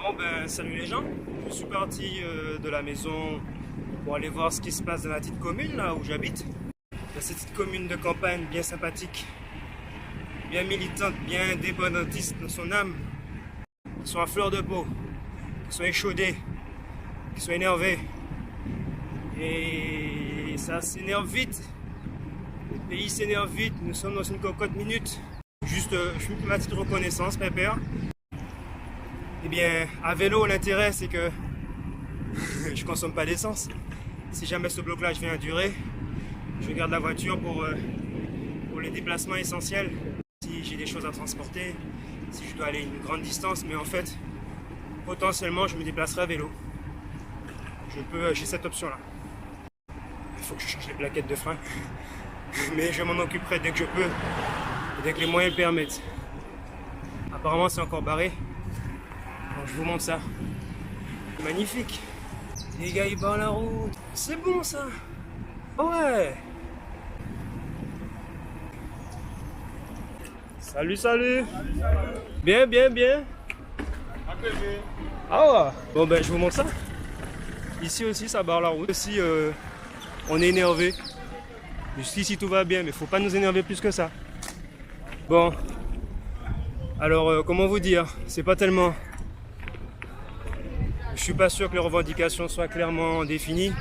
Bon ben salut les gens, je suis parti de la maison pour aller voir ce qui se passe dans la petite commune là où j'habite. Dans cette petite commune de campagne bien sympathique, bien militante, bien indépendantiste dans son âme, qui sont à fleur de peau, qui sont échaudés, qui sont énervés. Et ça s'énerve vite, le pays s'énerve vite, nous sommes dans une cocotte minute. Juste, je fais ma petite reconnaissance, pépère. Eh bien, à vélo, l'intérêt, c'est que je consomme pas d'essence. Si jamais ce blocage vient à durer, je garde la voiture pour les déplacements essentiels. Si j'ai des choses à transporter, si je dois aller une grande distance, mais en fait, potentiellement, je me déplacerai à vélo. J'ai cette option-là. Il faut que je change les plaquettes de frein, mais je m'en occuperai dès que je peux, et dès que les moyens le permettent. Apparemment, c'est encore barré. Je vous montre ça. Magnifique. Les gars ils barrent la route. C'est bon ça. Ouais. Salut, salut. Bien, bien, bien. Ah ouais. Bon ben je vous montre ça. Ici aussi ça barre la route. Ici on est énervé. Jusqu'ici tout va bien, mais faut pas nous énerver plus que ça. Bon. Alors comment vous dire, c'est pas tellement. Je suis pas sûr que les revendications soient clairement définies.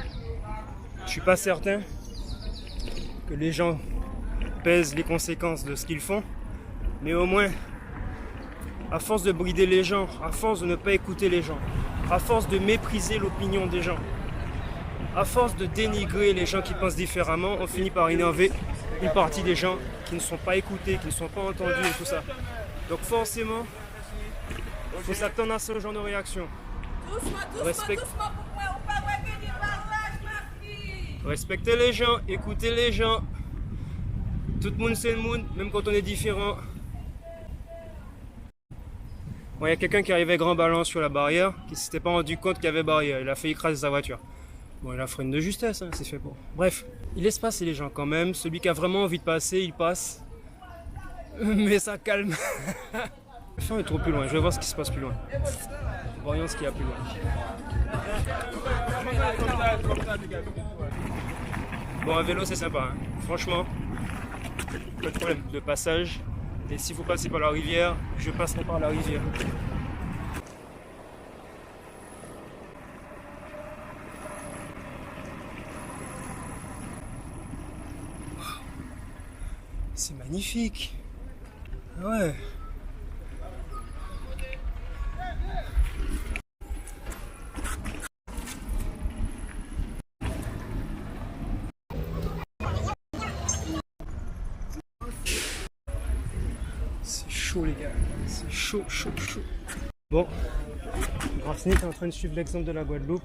Je suis pas certain que les gens pèsent les conséquences de ce qu'ils font. Mais au moins, à force de brider les gens, à force de ne pas écouter les gens, à force de mépriser l'opinion des gens, à force de dénigrer les gens qui pensent différemment, on finit par énerver une partie des gens qui ne sont pas écoutés, qui ne sont pas entendus et tout ça. Donc forcément, il faut s'attendre à ce genre de réaction. Respectez les gens, écoutez les gens. Tout le monde c'est le monde, même quand on est différent. Bon, il y a quelqu'un qui arrivait grand balance sur la barrière, qui ne s'était pas rendu compte qu'il y avait barrière. Il a fait écraser sa voiture. Bon, il a freine de justesse, hein, c'est fait pour. Bref, il laisse passer les gens quand même. Celui qui a vraiment envie de passer, il passe. Mais ça calme. Le fin est trop plus loin, je vais voir ce qui se passe plus loin. Voyons ce qu'il y a plus loin. Bon, un vélo c'est sympa, hein. Franchement, pas de problème de passage. Et si vous passez par la rivière, je passerai par la rivière. C'est magnifique. Ouais. C'est chaud les gars, c'est chaud, chaud, chaud. Bon, Brassenet est en train de suivre l'exemple de la Guadeloupe.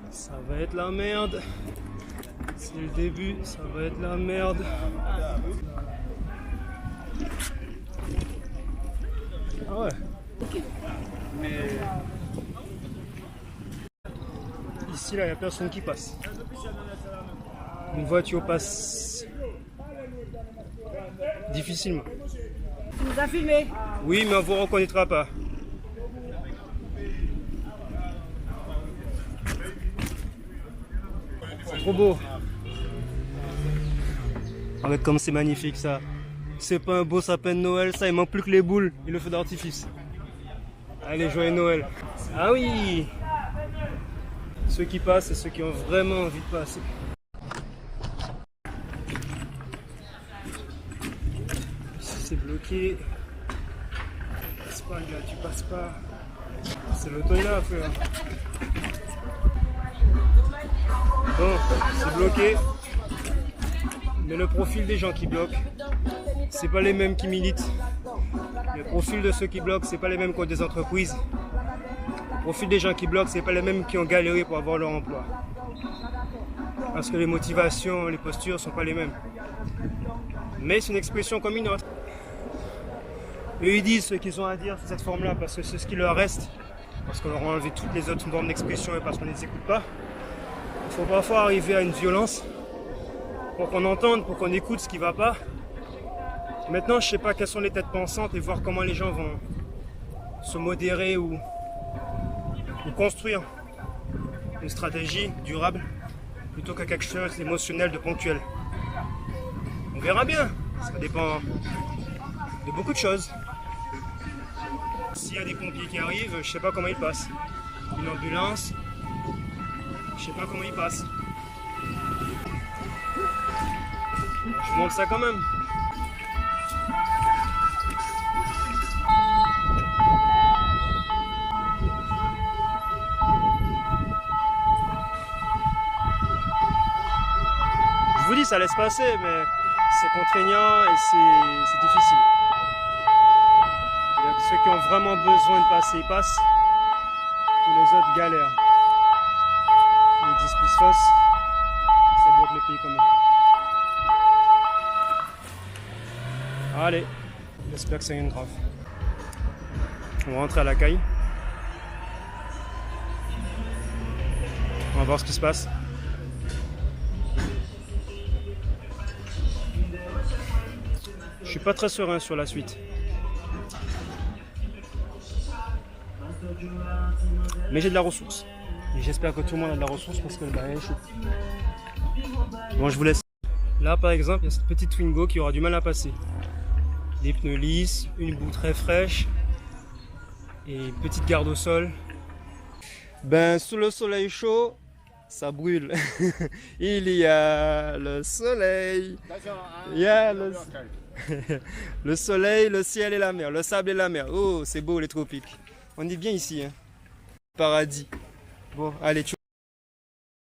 Ça va être la merde. C'est le début, ça va être la merde. Ah ouais. Mais ici là, il n'y a personne qui passe. Une voiture passe difficilement. Tu nous as filmé? Oui, mais on ne vous reconnaîtra pas. C'est trop beau. Regarde comme c'est magnifique ça. C'est pas un beau sapin de Noël, ça, il manque plus que les boules et le feu d'artifice. Allez, joyeux Noël. Ah oui! Ceux qui passent, c'est ceux qui ont vraiment envie de passer. Ici c'est bloqué. Tu passes pas, gars, tu passes pas. C'est l'automne là, frère. Bon, c'est bloqué. Mais le profil des gens qui bloquent, c'est pas les mêmes qui militent. Le profil de ceux qui bloquent, c'est pas les mêmes qu'ont des entreprises. Le profil des gens qui bloquent, c'est pas les mêmes qui ont galéré pour avoir leur emploi. Parce que les motivations, les postures sont pas les mêmes. Mais c'est une expression comme une autre. Eux ils disent ce qu'ils ont à dire sous cette forme-là parce que c'est ce qui leur reste. Parce qu'on leur a enlevé toutes les autres formes d'expression et parce qu'on ne les écoute pas. Il faut parfois arriver à une violence pour qu'on entende, pour qu'on écoute ce qui ne va pas. Maintenant, je ne sais pas quelles sont les têtes pensantes et voir comment les gens se modérer ou construire une stratégie durable plutôt que quelque chose d'émotionnel, de ponctuel. On verra bien, ça dépend de beaucoup de choses. S'il y a des pompiers qui arrivent, je sais pas comment ils passent. Une ambulance, je sais pas comment ils passent. Je vous montre ça quand même. Je vous dis, ça laisse passer, mais c'est contraignant et c'est difficile. Il y a ceux qui ont vraiment besoin de passer, ils passent. Tous les autres galèrent. Ils disent plus fausse, ça bloque le pays quand même. Allez, j'espère que c'est rien de grave. On va rentrer à la caille. On va voir ce qui se passe. Je suis pas très serein sur la suite. Mais j'ai de la ressource. Et j'espère que tout le monde a de la ressource parce que le baril est chaud. Bon, je vous laisse. Là, par exemple, il y a cette petite Twingo qui aura du mal à passer. Des pneus lisses, une boue très fraîche et une petite garde au sol. Ben, sous le soleil chaud, ça brûle. Il y a le soleil. Il y a le soleil, le ciel et la mer, le sable et la mer. Oh, c'est beau les tropiques. On est bien ici, hein. Paradis. Bon, allez, ciao.